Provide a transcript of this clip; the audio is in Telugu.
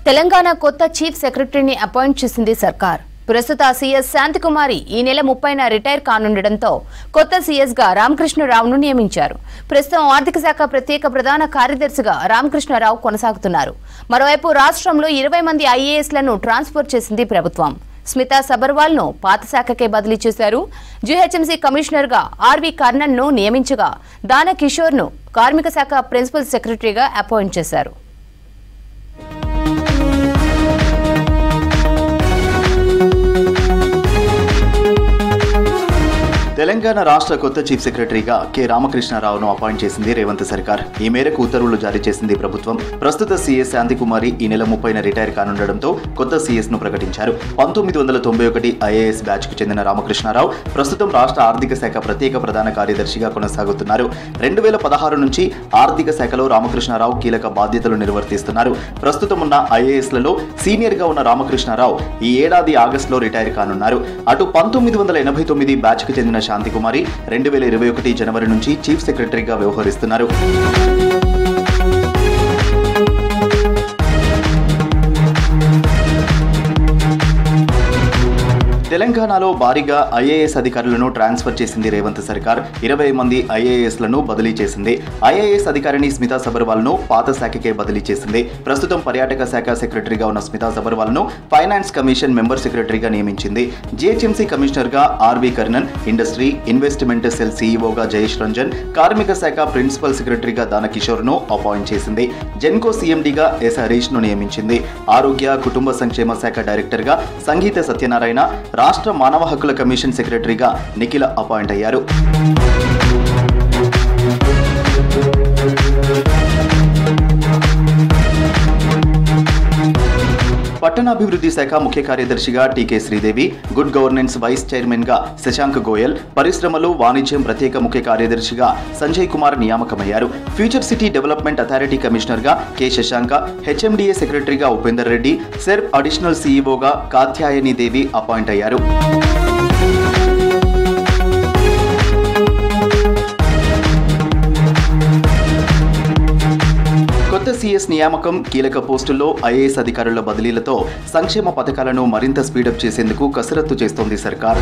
తెలంగాణ కొత్త చీఫ్ సెక్రటరీని అపాయింట్ చేసింది సర్కార్. ప్రస్తుత సీఎస్ శాంతికుమారి ఈ నెల 30న రిటైర్ కానుండటంతో కొత్త సీఎస్ గా రామకృష్ణరావును నియమించారు. ప్రస్తుతం ఆర్థిక శాఖ ప్రత్యేక ప్రధాన కార్యదర్శిగా రామకృష్ణరావు కొనసాగుతున్నారు. మరోవైపు రాష్ట్రంలో 20 మంది ఐఏఎస్లను ట్రాన్స్ఫర్ చేసింది ప్రభుత్వం. స్మితా సబర్వాల్ ను పాత శాఖకే బదిలీ చేశారు. జీహెచ్ఎంసీ కమిషనర్ గా ఆర్వి కర్ణన్ ను నియమించగా దాన కిషోర్ ను కార్మిక శాఖ ప్రిన్సిపల్ సెక్రటరీగా అపాయింట్ చేశారు. తెలంగాణ రాష్ట్ర కొత్త చీఫ్ సెక్రటరీగా కె రామకృష్ణరావును అపాయింట్ చేసింది రేవంత్ సర్కార్. ఈ మేరకు ఉత్తర్వులు జారీ చేసింది ప్రభుత్వం. ప్రస్తుత సీఎస్ శాంతికుమారి ఈ నెల 30న రిటైర్ కానుండటంతో కొత్త సీఎస్ ను ప్రకటించారు. 1991 ఐఏఎస్ బ్యాచ్ కు చెందిన రామకృష్ణరావు ప్రస్తుతం రాష్ట్ర ఆర్థిక శాఖ ప్రత్యేక ప్రధాన కార్యదర్శిగా కొనసాగుతున్నారు. 2016 నుంచి ఆర్థిక శాఖలో రామకృష్ణరావు కీలక బాధ్యతలు నిర్వర్తిస్తున్నారు. ప్రస్తుతం ఉన్న ఐఏఎస్లలో సీనియర్ గా ఉన్న రామకృష్ణరావు ఈ ఏడాది ఆగస్టులో రిటైర్ కానున్నారు. అటు 1989 బ్యాచ్ కు చెందిన శాంతికుమారి 2021 జనవరి నుంచి చీఫ్ సెక్రటరీగా వ్యవహరిస్తున్నారు. తెలంగాణలో భారీగా ఐఏఎస్ అధికారులను ట్రాన్స్ఫర్ చేసింది రేవంత్ సర్కార్. 20 మంది ఐఏఎస్లను బదిలీ చేసింది. ఐఏఎస్ అధికారిని స్మితా సబర్వాల్ ను పాత శాఖకే బదిలీ చేసింది. ప్రస్తుతం పర్యాటక శాఖ సెక్రటరీగా ఉన్న స్మితా సబర్వాల్ ను ఫైనాన్స్ కమిషన్ మెంబర్ సెక్రటరీగా నియమించింది. జీహెచ్ఎంసీ కమిషనర్ గా RV Karnan, industry investment cell సీఈఓగా జయేష్ రంజన్, కార్మిక శాఖ ప్రిన్సిపల్ సెక్రటరీగా దాన కిషోర్ ను అపాయింట్ చేసింది. జెన్కో సీఎండీగా ఎస్ హరీష్ ను నియమించింది. ఆరోగ్య కుటుంబ సంక్షేమ శాఖ డైరెక్టర్ గా సంగీత సత్యనారాయణ, రాష్ట్ర మానవ హక్కుల కమిషన్ సెక్రటరీగా నిఖిల అపాయింట్ అయ్యారు. పట్టణాభివృద్ధి శాఖ ముఖ్య కార్యదర్శిగా TK Sridevi, good governance vice chairman గా శశాంక్ గోయల్, పరిశ్రమలు వాణిజ్యం ప్రత్యేక ముఖ్య కార్యదర్శిగా సంజయ్ కుమార్ నియామకమయ్యారు. Future city development authority commissioner గా కె శశాంక, హెచ్ఎండిఏ సెక్రటరీగా ఉపేందర్ రెడ్డి, సెర్ప్ అడిషనల్ సీఈఓగా కాత్యాయని దేవి అపాయింట్ అయ్యారు. కొత్త సీఎస్ నియామకం, కీలక పోస్టుల్లో ఐఏఎస్ అధికారుల బదిలీలతో సంక్షేమ పథకాలను మరింత స్పీడప్ చేసేందుకు కసరత్తు చేస్తోంది సర్కార్.